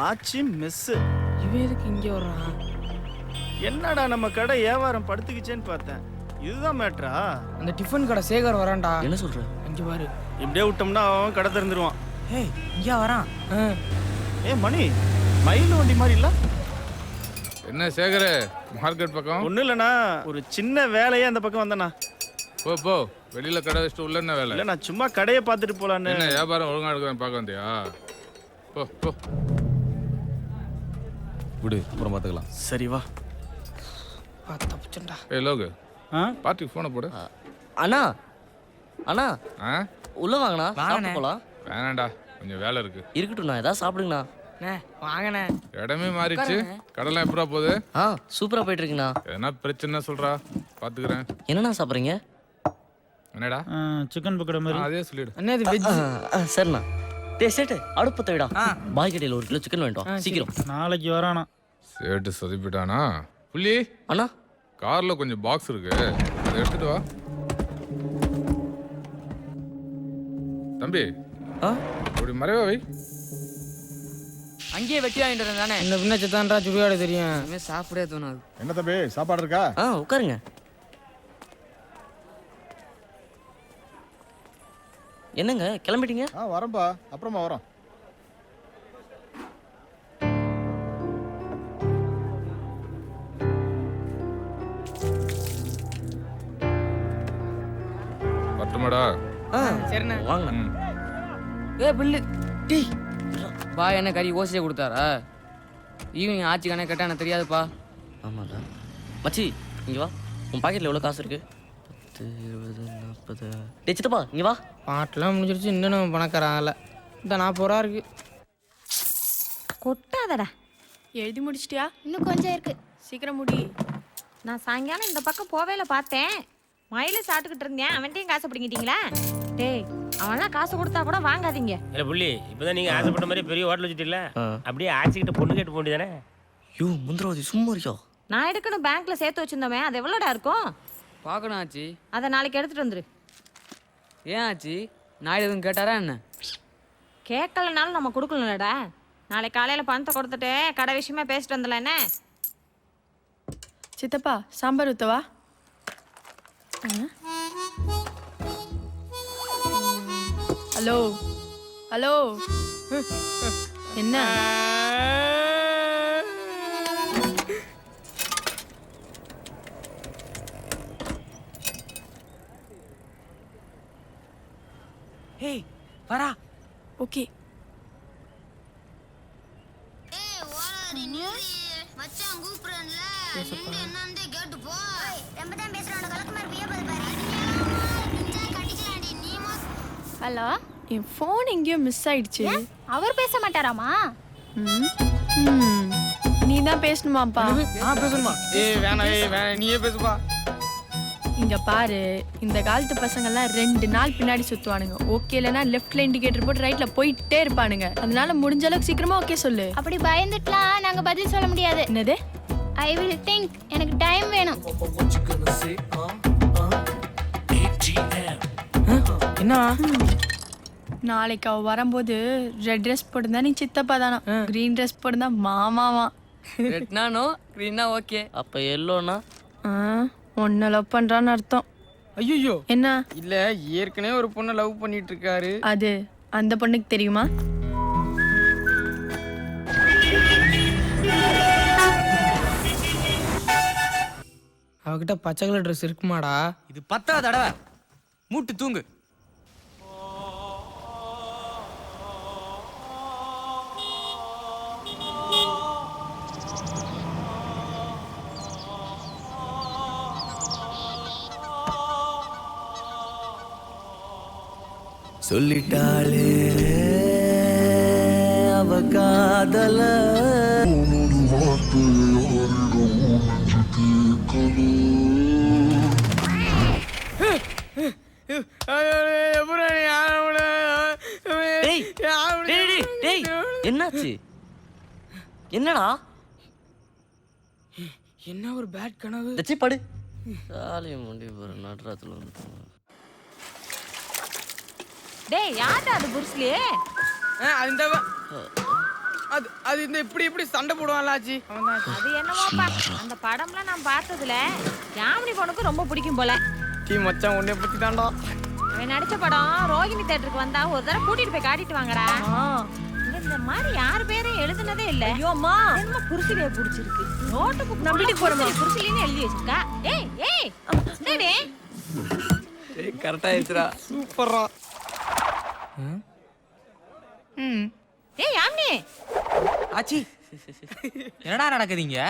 ஆச்சி miss. இவன் எதுக்கு இங்கே வர்றான்? என்னடா நம்ம கடை வியாபாரம் படுத்துக்கிச்சேன்னு பார்த்தேன். இதுதான் மேட்ரா? அந்த டிஃபன் கடை சேகர் வரான்டா. என்ன சொல்ற? அங்கே பாரு. இப்படியே விட்டோம்னா அவன் கடை திறந்துருவான். ஏய் இங்கே வரான். மணி மயில் வண்டி மாதிரி இல்ல? என்ன சேகர மார்க்கெட் பக்கம்? ஒன்றும் இல்லைண்ணா, ஒரு சின்ன வேலையே அந்த பக்கம் வந்தேண்ணா. போ போ, வெளியில கடை வச்சுட்டு உள்ள என்ன வேலை? இல்லை, நான் சும்மா கடையை பார்த்துட்டு போலான்னு. என்ன வியாபாரம் ஒழுங்கா எடுக்கிறேன் பார்க்க வந்தியா? போ போ விடு, அப்புறம் பார்த்துக்கலாம். சரி வா. தப்பிச்சண்டா. ஏய் லோகு, பார்ட்டிக்கு ஃபோனை போடு. அண்ணா அண்ணா ஆ உள்ள வாங்கண்ணா, வாங்கண்ணே. சாப்பிட்டு போலாம். வேணாண்டா, கொஞ்சம் வேலை இருக்கு. இருக்கட்டும்ண்ணா, ஏதாவது சாப்பிடுங்கண்ணா. வாங்கண்ணே. இடமே மாறிடுச்சு. கடைலாம் எப்படா போகுது? சூப்பரா போயிட்டு இருக்குண்ணா. எதனா பிரச்சனை சொல்றா, பாத்துக்கிறேன். என்னண்ணா சாப்பிட்றீங்க? என்னடா? சிக்கன் பக்கோடா மாதிரி. அதே சொல்லிடு. அண்ணே இது வெஜ். சரிண்ணா. டேய் சேட்டு, அடுப்பத்தை விடா. பாய் கடையில் 1 கிலோ சிக்கன் வேண்டாம், சீக்கிரம். நாளைக்கு வரானா? சேட்டு சொதிப்பிட்டானா? புள்ளி அண்ணா கார்ல கொஞ்சம் பாக்ஸ் இருக்கு, அதை எடுத்துட்டு வா. தம்பி அப்படி மறைவா வை. அங்கேயே வெட்டி வாங்கிட்டு வரேன். இந்த பின்ன சித்தான்றா சுடுகாடு தெரியும். சாப்பிடவே தோணாது. என்ன தம்பி, சாப்பாடு இருக்கா? உட்காருங்க. என்னங்க கிளம்பிட்டீங்க? வரேன்பா, அப்புறமா வரோம். பட்டுமாடா? சரிண்ணே. வாங்க. பில்லு டீ பாய் என்ன கறி ஓசியே கொடுத்தாரா? ஈவினிங் ஆச்சு கணக்கு கேட்டா எனக்கு தெரியாதுப்பா. ஆமாடா மச்சி, இங்க வா. உன் பாக்கெட்ல எவ்வளோ காசு இருக்கு? 10, 20, 40. டேய் சித்தப்பா இங்க வா. பாட்டெல்லாம் முடிஞ்சிருச்சு. இன்னும் நம்ம பணக்காரன் ஆகல. இந்த 40 ரூபா இருக்கு. கொட்டாதடா. எழுதி முடிச்சிட்டியா? இன்னும் கொஞ்சம் இருக்கு. சீக்கிரம் முடி. நான் சாயங்காலம் இந்த பக்கம் போவேல பார்த்தேன். மயில சாப்பிட்டுக்கிட்டு இருந்தேன். அவன்கிட்டயும் காசு பிடிங்கிட்டீங்களா? டேய், அவன்லாம் காசு கொடுத்தா கூட வாங்காதீங்க. இல்ல புள்ளி, இப்பதான் நீங்க ஆசைப்பட்ட மாதிரி பெரிய ஹோட்டல் வச்சுட்டீங்களா? அப்படியே ஆச்சிக்கிட்ட பொண்ணு கேட்டு போண்டிதானே? யூ முந்திரவாதி, சும்மா இருக்கியா? நான் எடுக்கணும் பேங்க்ல சேர்த்து வச்சிருந்தோமே, அது எவ்வளோடா இருக்கும்? பார்க்கணும் ஆச்சு. அதை நாளைக்கு எடுத்துட்டு வந்துரு. ஏன் ஆச்சு? நாயுடு எதுவும் கேட்டாரா என்ன? கேட்கலனாலும் நம்ம கொடுக்கலடா. நாளைக்கு காலையில பணத்தை கொடுத்துட்டு கடை விஷயமா பேசிட்டு வந்துடலாம் என்ன? சித்தப்பா சாம்பார் ஊத்தவா? ஹலோ ஹலோ, என்ன? ஏய் வரா. ஓகே. ஹலோ, என் ஃபோன் எங்கேயோ மிஸ் ஆயிடுச்சு. அவர் பேச மாட்டாராமா? நீ தான் பேசணுமாப்பா? பேசணுமா? வேணாம் நீயே பேசுப்பா. இங்க பாரு, இந்த காலத்து பசங்கள்லாம் 2 நாள் பின்னாடி சுத்துவானுங்க. ஓகே இல்லைன்னா லெஃப்ட்ல இண்டிகேட்டர் போட்டு ரைட்ல போயிட்டே இருப்பானுங்க. அதனால முடிஞ்ச அளவுக்கு சீக்கிரமா ஓகே சொல்லு. அப்படி பயந்துட்டலாம் நாங்க பதில் சொல்ல முடியாது. என்னது? I will think. எனக்கு டைம் வேணும். என்ன? நாளைக்கு அவ வரும்போது ரெட் ட்ரெஸ் போட்டுருந்தா நீ சித்தப்பா தானா, கிரீன் ட்ரெஸ் போட்டுருந்தா மாமாவா. ரெட்னானோ கிரீனா ஓகே. அப்ப எல்லோனா? உன்னை லவ் பண்றான்னு அர்த்தம். ஐயோ என்ன? இல்ல, ஏற்கனவே ஒரு பொண்ணை லவ் பண்ணிட்டு இருக்காரு. அது அந்த பொண்ணுக்கு தெரியுமா? அவகிட்ட பச்சை கலர் ட்ரெஸ் இருக்குமாடா? இது 10வது தடவை. மூட்டு தூங்கு. சொல்லிட்டாளே அவ காதல. என்னாச்சு? என்னடா? என்ன ஒரு பேட் கனவு. தச்சி படு. சாலியம் முண்டி போற நட்ராத்துல வந்து. டேய், யாரா அது புருஸ்லி? அந்த அது இந்த இப்படி சண்டை போடுவான்ல ஆச்சி அவன் தான் அது என்னமோப்பா அந்த படம்லாம் நான் பார்த்ததுல யாமினி பொண்ணுக்கு ரொம்ப பிடிக்கும் போல. டீ மச்சான் உன்னை பத்தி தாண்டா. அவன் நடிச்ச படம் ரோகிணி தேட்டருக்கு வந்தா ஒரு தடவை கூட்டிட்டு போய் காட்டிட்டு வாங்கடா. இந்த மாதிரி யார் பேரும் எழுதுனதே இல்ல. ஐயோ அம்மா என்ன புருஷிலே பிடிச்சிருக்கு. நோட்டு புக் நான் வீட்டுக்கு போறேம்மா. புருஷிலேன்னு எழுதி வச்சிருக்கா. ஏய் ஏய் என்னடி? ஏய் கரெக்டா ஆயிடுச்சுடா. சூப்பரா. ஏய் யாமினி ஆச்சி என்னடா நடக்குதுங்க?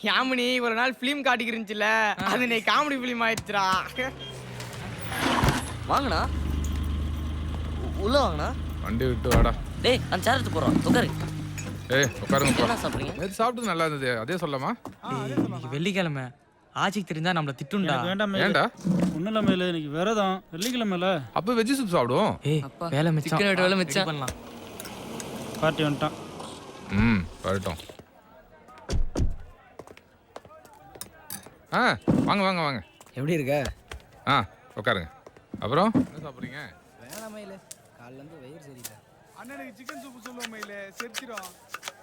யாமினி ஒரு நாள் ஃபிலிம் காட்டிக்கிருந்துச்சுல அது நீ காமெடி ஃபிலிம் ஆயிடுச்சுடா. வாங்கண்ணா உள்ள வாங்கண்ணா. வண்டி விட்டு வாடா. டேய் அந்த சேர் எடுத்து போகிறோம் உட்காரு. ஏய் உட்காருங்க. என்ன சாப்பிட்றீங்க? நேற்று சாப்பிட்டு நல்லா இருந்தது, அதே சொல்லலாமா? இன்னைக்கு வெள்ளிக்கிழமை ஆச்சிக்கு தெரிஞ்சா நம்மள திட்டுண்டா. ஏன்டா? ஒன்றும் இல்லாமல் இன்னைக்கு விரதம் வெள்ளிக்கிழமைல அப்போ வெஜ்ஜு சூப் சாப்பிடுவோம். ஏய் வேலை மிச்சம். சிக்கன் வெட்டு வேலை மிச்சம். பண்ணலாம். பார்ட்டி வந்துட்டான். வரட்டும். வாங்க வாங்க வாங்க. எப்படி இருக்க? உட்காருங்க. அப்புறம் என்ன சாப்பிட்றீங்க? வேணாம் மயில, காலைல இருந்து வயிறு சரியில்லை. அண்ணனுக்கு சிக்கன் சூப் சொல்லுவோம் மயில, செரிச்சிரும்.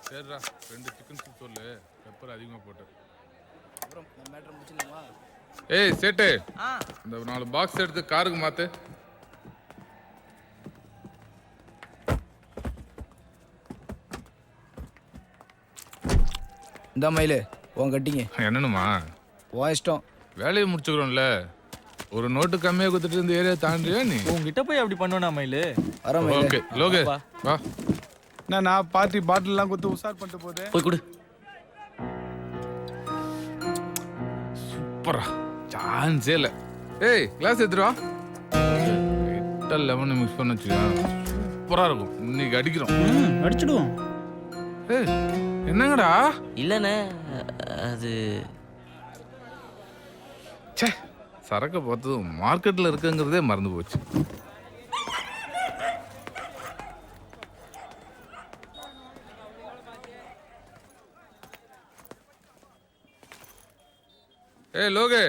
சரிடா, 2 சிக்கன் சூப் சொல்லு, பெப்பர் அதிகமாக போட்டு. அப்புறம் நம்ம மேட்டர் முடிச்சிடலாமா? ஏய் சேட்டு, இந்த 4 பாக்ஸ் எடுத்து காருக்கு மாத்து. இந்த மயில உன் கட்டிங்க. என்னன்னுமா? உன் இஷ்டம். வேலையை முடிச்சுக்கிறோம்ல, ஒரு நோட்டு கம்மியாக கொடுத்துட்டு இந்த ஏரியா தாண்டியா நீ? உங்ககிட்ட போய் அப்படி பண்ணுவேனா மயிலு? வர மயில. ஓகே லோகே வா. நான் பார்ட்டி பாட்டில்லாம் கொடுத்து உஷார் பண்ணிட்டு போதே. போய் கொடு. சூப்பரா, சான்ஸே இல்லை. ஏய் கிளாஸ் எடுத்துருவா. லெமன் மிக்ஸ் பண்ண வச்சுக்கோ, சூப்பராக இருக்கும். இன்னைக்கு அடிக்கிறோம். அடிச்சிடுவோம். ஏய் என்னங்கடா? இல்லைண்ணே அது சே, சரக்கு பார்த்ததும் மார்க்கெட்டில் இருக்குங்கிறதே மறந்து போச்சு. ஏய் லோகே,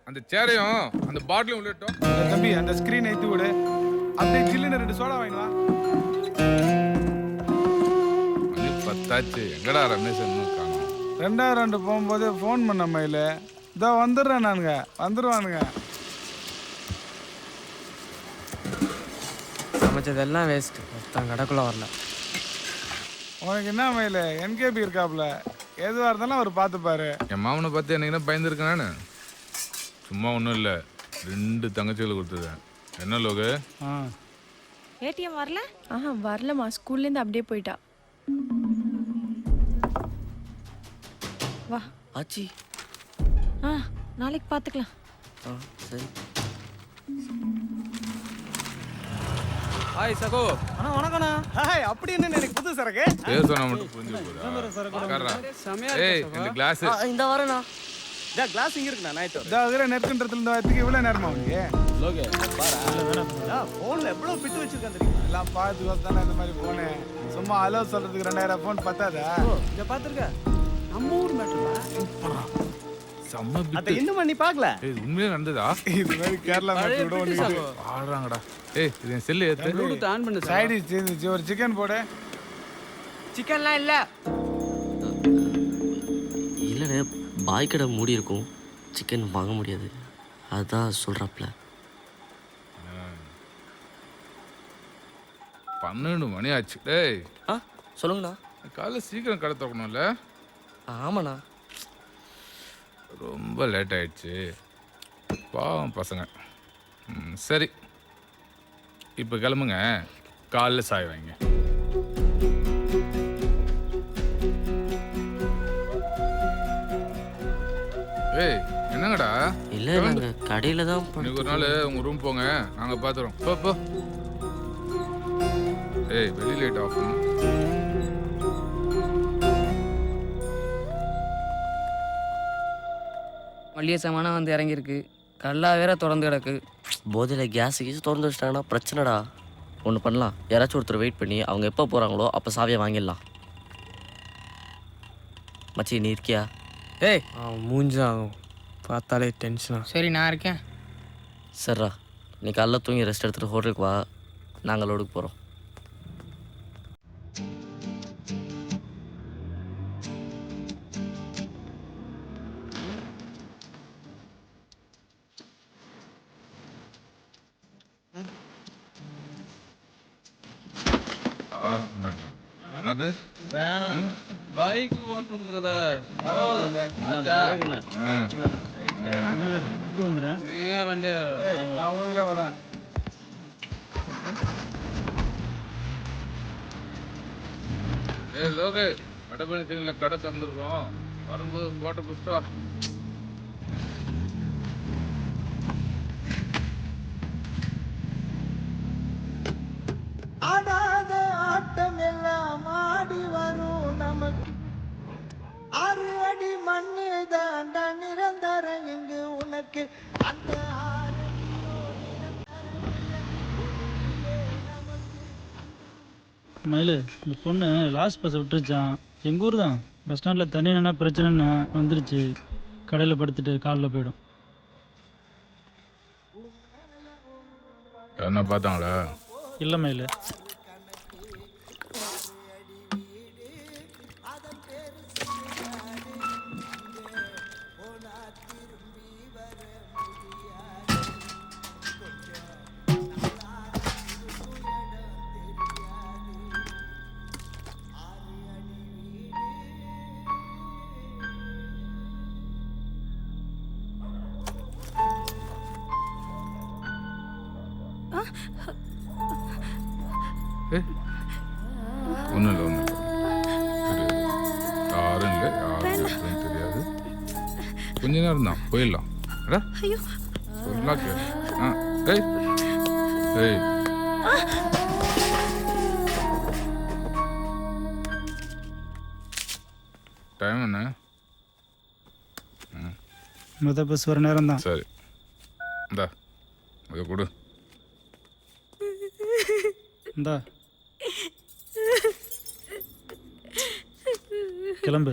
அந்த சேரையும் அந்த பாட்டிலையும் உள்ளிட்டோம். தம்பி அந்த ஸ்கிரீன் ஏத்தி விடு. அப்படியே ஜில்லுன்னு 2 சோடா வாங்கிட்டு வா. மணி 10 ஆச்சு, எங்கடா ரமேஷ் இன்னும் காணோம்? 2 போகும்போது ஃபோன் பண்ண மயில. இதோ வந்துடுறேன் நானுங்க, வந்துருவானுங்க. சமைச்சதெல்லாம் வேஸ்ட். ஒருத்தன் கடைக்குள்ள வரல. உனக்கு என்ன மயில, என்கேபி இருக்காப்ல, எதுவாக இருந்தாலும் அவர் பார்த்துப்பாரு. என் மாமனை பார்த்து என்னைக்குன்னா பயந்துருக்கேன் நான். சும்மா ஒன்றும் இல்லை, 2 தங்கச்சிகளை கொடுத்துருக்கேன். என்ன லோகு? ஏடிஎம் வரல? வரலம்மா, ஸ்கூல்லேருந்து அப்படியே போயிட்டா. வா ஆச்சி. நாளைக்கு பார்த்துக்கலாம். சரி. ஹாய் சகோ. அண்ணா வணக்கண்ணா. ஹாய், அப்படி என்ன எனக்கு புது சரக்கு? பேர் சொன்னா மட்டும் புரிஞ்சு போதா? ஏய் இந்த கிளாஸ் இந்த வரேண்ணா. கிளாஸ் இங்க இருக்குண்ணா. நைட் இதோ அதில் நெருக்குன்றதுல இந்த வரத்துக்கு இவ்வளோ நேரமா உனக்கு? போன்ல எவ்வளவு பிட்டு வச்சிருக்கான் தெரியுமா? எல்லாம் பார்த்து தானே இந்த மாதிரி போனேன். சும்மா அலோ சொல்றதுக்கு 2000 ஃபோன் பத்தாதா? இத பாத்துருக்க? நம்ம ஊர் மேட்டரா? செம்ம அத பிட்டு. இன்னும் நீ பார்க்கல? ஏய் உண்மையா நடந்ததா? இது மாதிரி கேரளா மேட்ச் கூட ஒன்று ஆடுறாங்கடா. ஏய் இது என் செல்லு ஏத்து. ஆன் பண்ணு. சைடு இருந்துச்சு, ஒரு சிக்கன் போடு. சிக்கன்லாம் இல்ல. இல்லைண்ணே, பாய் கடை மூடி இருக்கும், சிக்கன் வாங்க முடியாது, அதான் சொல்கிறாப்ல. 12 மணி ஆச்சு. டேய் சொல்லுங்கண்ணா. காலைல சீக்கிரம் கடை திறக்கணும்ல? ஆமாண்ணா. ரொம்ப லேட் ஆயிடுச்சு, பாவம் பசங்க. சரி இப்போ கிளம்புங்க, காலைல சாய் வாங்க. ஏய் என்னங்கடா? இல்லை நாங்கள் கடையில் தான் இன்னைக்கு ஒரு நாள் உங்கள் ரூம் போங்க, நாங்கள் பார்த்துறோம். போ போ. ஏய் வெளி லைட் ஆஃப் பண்ணு. மல்லிகை சாமானம் வந்து இறங்கியிருக்கு. கல்லா வேற தொடர்ந்து கிடக்கு. போதையில் கேஸ் திறந்து வச்சிட்டாங்கன்னா பிரச்சனைடா. ஒன்று பண்ணலாம், யாராச்சும் ஒருத்தர் வெயிட் பண்ணி அவங்க எப்போ போகிறாங்களோ அப்போ சாவியை வாங்கிடலாம். மச்சி நீ இருக்கியா? ஏய் மூஞ்சாகும் பார்த்தாலே டென்ஷனா. சரி நான் இருக்கேன். சரிடா, நீ காலைல தூங்கி ரெஸ்ட் எடுத்துகிட்டு ஹோட்டலுக்கு வா, நாங்கள் லோடுக்கு போகிறோம். என்னது பைக் ஓட்டுறத வண்டி அவங்களே வரேன். லோகே வடபழனில கடை தந்துருக்கோம், வரும்போது போட்ட புஸ்தகம். ஆடாத ஆட்டம் எல்லாம் ஆடி வரும் நமக்கு 6 அடி மண்ணு தாண்டா நிரந்தரம் இங்கு உனக்கு அந்த 6 மயிலு, இந்த பொண்ணு லாஸ்ட் பஸ்ஸை விட்டுருச்சான். எங்கள் ஊர் தான். பஸ் ஸ்டாண்டில் தண்ணி என்ன பிரச்சனைன்னு வந்துருச்சு. கடையில் படுத்துட்டு காலில் போயிடும். என்ன பார்த்தாங்களா? இல்லை மயிலு. ஒன்றும் இல்லை, ஒன்றும் இல்லை. யாரும் இல்லை, யாரும் இருக்குன்னு தெரியாது. கொஞ்ச நேரம் தான், போயிடலாம். சொல்லலாம் கேளு. ஏய் ஏய் டைம் என்ன? மொதல் பஸ் வர நேரம் தான். சரி, இந்தா அதை கொடு. இந்தா கிளம்பு.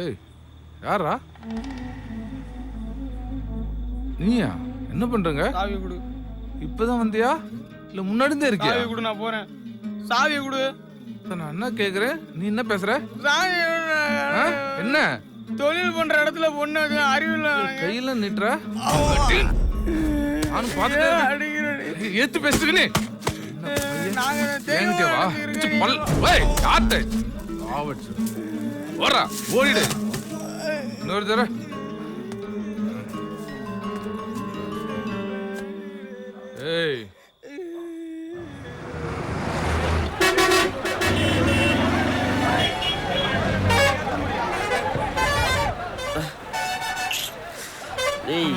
ஏய் யாரா நீயா? என்ன பண்றங்க? சாவி கொடு. இப்பதான் வந்தியா இல்ல முன்னாடி இருந்தே இருக்கியா? சாவி கொடு, நான் போறேன். சாவி கொடு. நான் என்ன கேக்குறேன், நீ என்ன பேசுற? சாவி என்ன தொழில் பண்ற இடத்துல பொண்ணு அறிவில்ல கையில நிட்டுற? நானும் பாத்துட்டு ஏத்து பேசுறேன்னு ஓடிடு. இன்னொரு தர ஏய் டேய்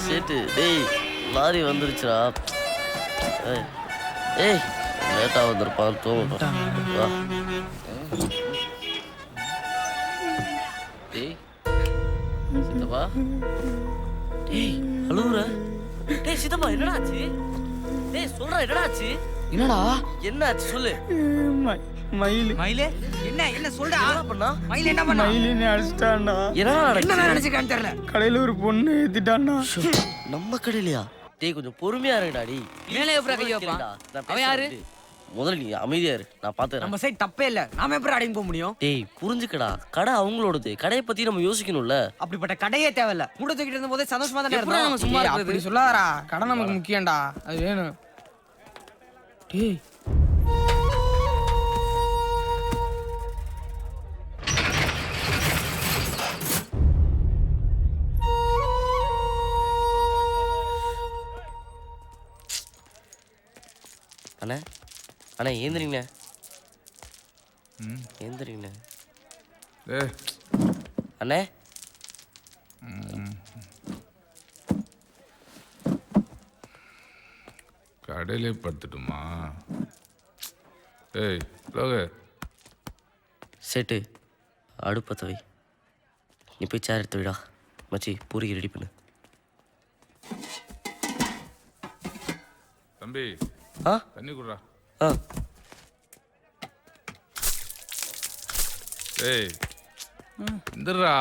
சேட்டு, டேய் லாரி வந்துருச்சுடா. ஏய் லேட்டாக வந்திருப்பான், தூங்கட்டும். வா. டேய் சித்தப்பா. டேய் அழுவுற? டேய் சித்தப்பா என்னடா ஆச்சு? டேய் சொல்றா என்னடா ஆச்சு? என்னடா என்ன ஆச்சு சொல்லு. மயில் மயிலே என்ன சொல்றா? என்ன பண்ணா? மயில் என்ன பண்ணா? மயிலின்னு அடிச்சிட்டான்டா. என்ன நினைச்சுக்கான்னு தெரியல. கடையில ஒரு பொண்ணு ஏத்திட்டான்டா. நம்ம கடையிலையா? டேய் கொஞ்சம் பொறுமையா இருடா. டி மேலே எப்படா கை வைப்பான்? அவன் யாரு? முதல்ல நீ அமைதியா இரு, நான் பாத்துறேன். நம்ம சைடு தப்பே இல்ல, நாம எப்படி அடங்கி போக முடியும்? டேய் புரிஞ்சுக்கடா, கடை அவங்களோடது. கடையை பத்தி நம்ம யோசிக்கணும்ல. அப்படிப்பட்ட கடையே தேவையில்ல. மூட தூக்கிட்டு இருந்த போதே சந்தோஷமா தானே எப்படா நம்ம சும்மா இருந்தோம். இருக்கிறது? அப்படி சொல்லாதடா, கடை நமக்கு முக்கியம்டா, அது வேணும். டேய் அண்ணே அண்ணே ஏந்திரிங்கண்ணே. ஏந்திரிங்கண்ணே. ஏய் அண்ணே கடையிலே படுத்துட்டுமா? ஏய் லோகே சேட்டு அடுப்பத்த வை. நீ போய் சேர் எடுத்து விடா. மச்சி பூரிக்கு ரெடி பண்ணு. தம்பி ஆ தண்ணி குடுறா. ஆ ஏய் இந்தரா.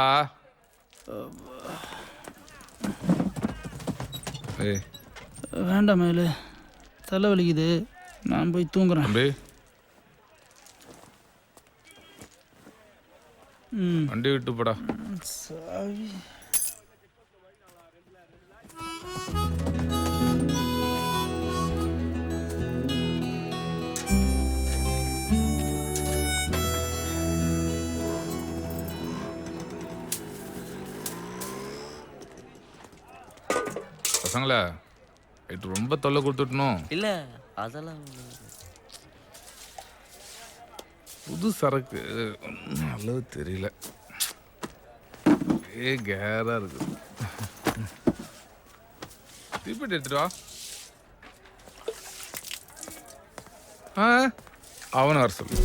ஏய் வேண்டாம் மயிலு, தலை வலிக்குது, நான் போய் தூங்குறேன். தம்பி ம் வண்டி விட்டு போடா. சாவி பசங்களா நைட்டு ரொம்ப தொல்லை கொடுத்துட்டணும். இல்ல அதெல்லாம் ஒண்ணும் இல்ல. புது சரக்கு நல்லது தெரியல. கேரா இருக்கு. தீப்பெட்டி எடுத்துட்டு வா. அவனை வர சொல்லு.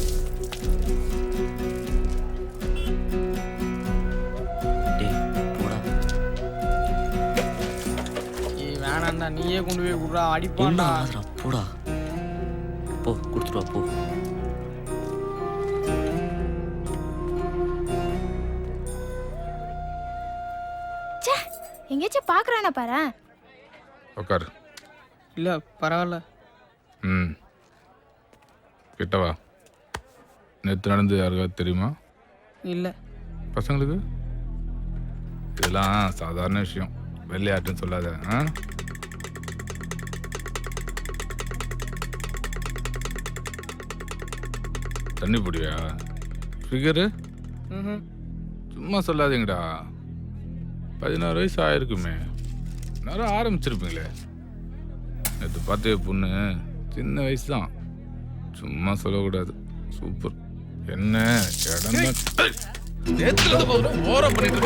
வேணாண்டா, நீயே கொண்டு போய் விடுறா, அடிப்பான்டா. போடா போ, கொடுத்துட்டு வா போ. எங்கேயாச்சும் பாக்குறானா பாரு. உட்காரு. இல்ல பரவாயில்ல. ம் கிட்டவா. நேற்று நடந்து யாருக்காவது தெரியுமா? இல்ல. பசங்களுக்கு இதெல்லாம் சாதாரண விஷயம், வெள்ளையாட்டுன்னு சொல்லாத. தண்ணி பிடியா? ஃபிகரு சும்மா சொல்லாதீங்கடா. 16 வயசு ஆயிருக்குமே, நேரம் ஆரம்பிச்சிருப்பீங்களே. நேற்று பார்த்த பொண்ணு சின்ன வயசு தான், சும்மா சொல்லக்கூடாது. சூப்பர். என்ன இடம் நேத்துல ஓரம் பண்ணிட்டு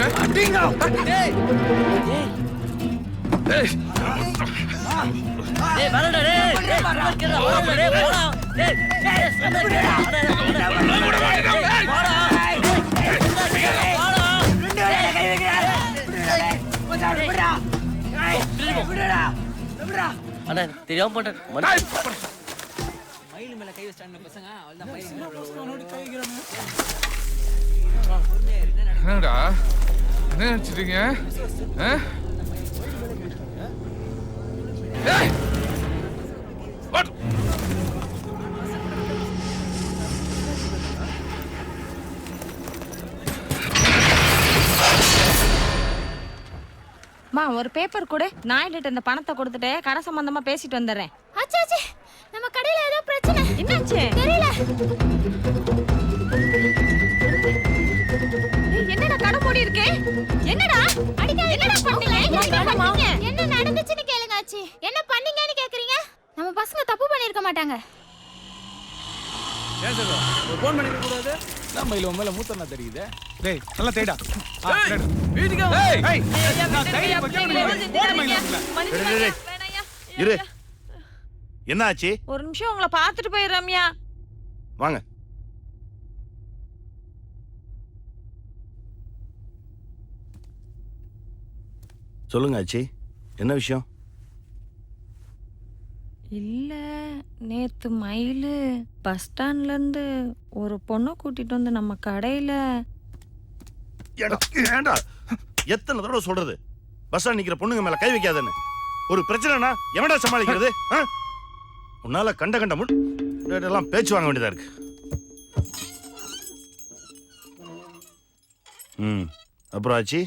தெரியாம போட்டேன். என்னடா என்ன நினைச்சிட்டீங்க? மா ஒரு பேப்பர் கொடு, நாயிட்டு இந்த பணத்தை கொடுத்துட்டு கடை சம்பந்தமா பேசிட்டு வந்துடுறேன். ஆச்சாச்சி, நம்ம கடையில ஏதோ பிரச்சனை. என்னாச்சு? தெரியல. என்னடா கடை மூடி இருக்கு? என்னடா அடிக்காதீங்க. என்னடா பண்ணீங்க? என்ன நடந்துச்சுன்னு கேளுங்க ஆச்சி. என்ன பண்ணீங்கன்னு கேக்குறீங்க? நம்ம பசங்க தப்பு பண்ணிருக்க மாட்டாங்க. ஃபோன் பண்ணிக்க கூடாது. நம்ம இல்ல மேல மூத்தனா தெரியுதே. டேய் நல்லா தேடா. வீட்டுக்கு ஏய் நான் தைரிய இரு. என்ன ஆச்சு? ஒரு நிமிஷம் உங்களை பார்த்துட்டு போய் ரம்யா. வாங்க. சொல்லுங்க ஆச்சி, என்ன விஷயம்? இல்ல, நேத்து மயிலு பஸ் ஸ்டாண்ட்ல இருந்து ஒரு பொண்ணை கூட்டிட்டு வந்து நம்ம கடையில. ஏண்டா எத்தனை தடவை சொல்றது பஸ் ஸ்டாண்ட் நிக்கிற பொண்ணுங்க மேல கை வைக்காதன்னு? ஒரு பிரச்சனைனா எவன்டா சமாளிக்கிறது? உன்னால கண்ட கண்ட எல்லாம் பேச்சு வாங்க வேண்டியதா இருக்கு. அப்புறம் ஆச்சி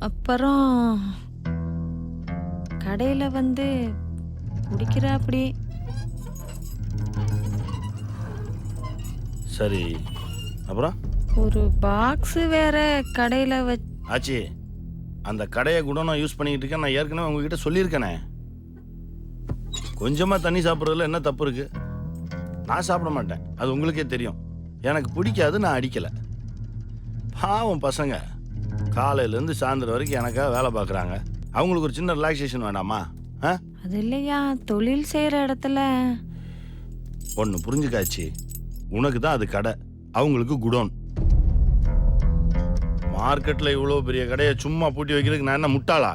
அப்புறம் கடையில வந்து குடிக்கிற அப்படி. சரி, அப்புறம் ஒரு பாக்ஸ் வேற கடையில ஆச்சி, அந்த கடையை குடோனா யூஸ் பண்ணிக்கிட்டு இருக்கேன். நான் ஏற்கனவே உங்ககிட்ட சொல்லியிருக்கேனே. கொஞ்சமா தண்ணி சாப்பிட்றதுல என்ன தப்பு இருக்கு? நான் சாப்பிட மாட்டேன், அது உங்களுக்கே தெரியும். எனக்கு பிடிக்காது, நான் அடிக்கலை. பாவம் பசங்க காலையிலேருந்து சாயந்தரம் வரைக்கும் எனக்காக வேலை பார்க்குறாங்க. அவங்களுக்கு ஒரு சின்ன ரிலாக்ஸேஷன் வேண்டாமா? அது இல்லையா, தொழில் செய்கிற இடத்துல. ஒன்று புரிஞ்சுக்காச்சு, உனக்கு தான் அது கடை, அவங்களுக்கு குடோன். மார்க்கெட்டில் இவ்வளோ பெரிய கடையை சும்மா பூட்டி வைக்கிறதுக்கு நான் என்ன முட்டாளா?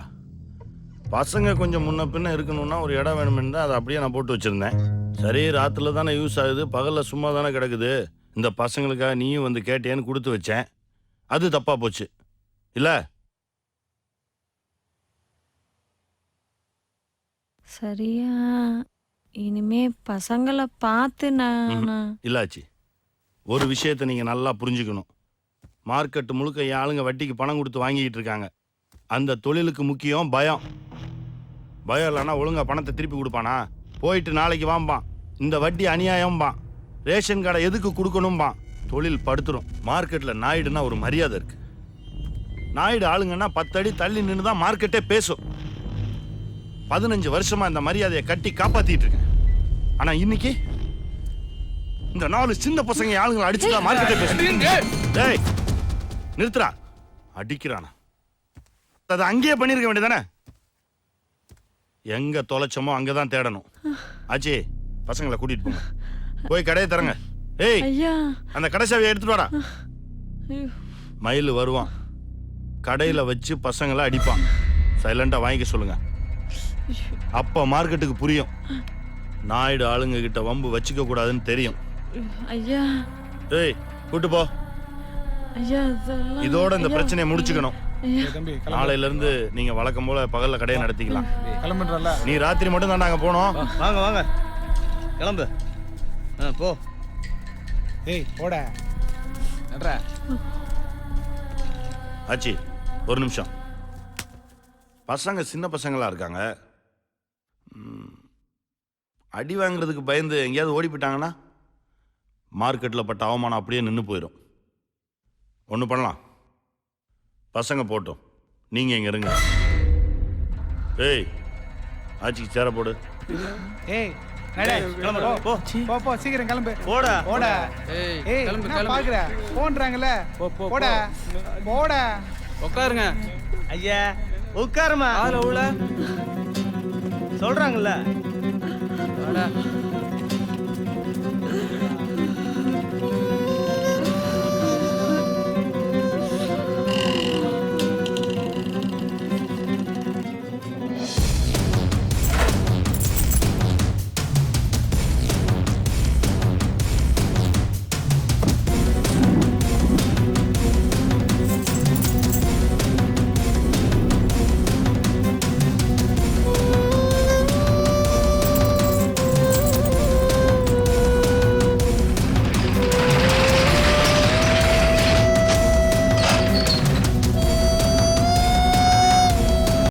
பசங்க கொஞ்சம் முன்ன பின்ன இருக்கணும்னா ஒரு இடம் வேணுமென்னு தான் அதை அப்படியே நான் போட்டு வச்சுருந்தேன். சரி ராத்திரில தானே யூஸ் ஆகுது, பகலில் சும்மா தானே கிடக்குது, இந்த பசங்களுக்காக நீயும் வந்து கேட்டேன்னு கொடுத்து வச்சேன். அது தப்பாக போச்சு இல்லை? சரியா, இனிமே பசங்களை பார்த்து நான் இல்லாச்சி, ஒரு விஷயத்தை நீங்கள் நல்லா புரிஞ்சுக்கணும். மார்க்கெட்டு முழுக்க என் ஆளுங்க வட்டிக்கு பணம் கொடுத்து வாங்கிக்கிட்டு இருக்காங்க. அந்த தொழிலுக்கு முக்கியம் பயம். பயம் இல்லைன்னா ஒழுங்கா பணத்தை திருப்பி கொடுப்பானா? போயிட்டு நாளைக்கு வாம்பான். இந்த வட்டி அநியாயம்பான். ரேஷன் கார்டை எதுக்கு கொடுக்கணும்பான். தொழில் படுத்துரும். மார்க்கெட்டில் நாயுடுனா ஒரு மரியாதை இருக்கு. நாயுடு ஆளுங்கன்னா 10 அடி தள்ளி நின்று தான் மார்க்கெட்டே பேசும். 15 வருஷமா இந்த மரியாதையை கட்டி காப்பாத்திட்டு இருக்கேன். ஆனா இன்னைக்கு இந்த 4 சின்ன பசங்க ஆளுங்களை அடிச்சுதான் மார்க்கெட்டே பேசுறீங்க. டேய் நிறுத்துறா, அடிக்கிறானா? அதை அங்கேயே பண்ணிருக்க வேண்டியதானே? எங்க தொலைச்சோமோ அங்கதான் தேடணும். ஆச்சி, பசங்களை கூட்டிட்டு போங்க, போய் கடையை தரங்க. ஏய், அந்த கடை சாவியை எடுத்துட்டு வாடா. மயில் வருவான், கடையில வச்சு பசங்களை அடிப்பான். சைலண்டா வாங்கிக்க சொல்லுங்க. அப்ப மார்க்கெட்டுக்கு புரியும் நாயுடு ஆளுங்க கிட்ட வம்பு வச்சுக்க கூடாதுன்னு தெரியும். ஐயா, ஏய் கூட்டு போ. இதோட இந்த பிரச்சனையை முடிச்சுக்கணும். தம்பி நாளையில இருந்து நீங்க வழக்கம் போல பகல்ல கடையை நடத்திக்கலாம். கிளம்புன்றல. நீ ராத்திரி மட்டும் தான் நாங்க போனோம். வாங்க வாங்க கிளம்பு. போ. ஏய் போட நட்ரா. ஆச்சி ஒரு நிமிஷம். பசங்க சின்ன பசங்களா இருக்காங்க. அடி வாங்குறதுக்கு பயந்து எங்கேயாவது ஓடி போயிட்டாங்கன்னா மார்க்கெட்டில் பட்ட அவமானம் அப்படியே நின்று போயிடும். ஒன்று பண்ணலாம், பசங்க போட்டோம், நீங்கள் இங்கே இருங்க. ஏய் ஆச்சிக்கு சேர போடு. ஏய் போ போ போ, சீக்கிரம் கிளம்பு. போடா போடா. ஏய் கிளம்பு கிளம்பு. பாக்குற போன்றாங்கல்ல. போடா போடா. உட்காருங்க. ஐயா உட்காருமா. ஆள உள்ள சொல்றாங்கல்ல. வாடா.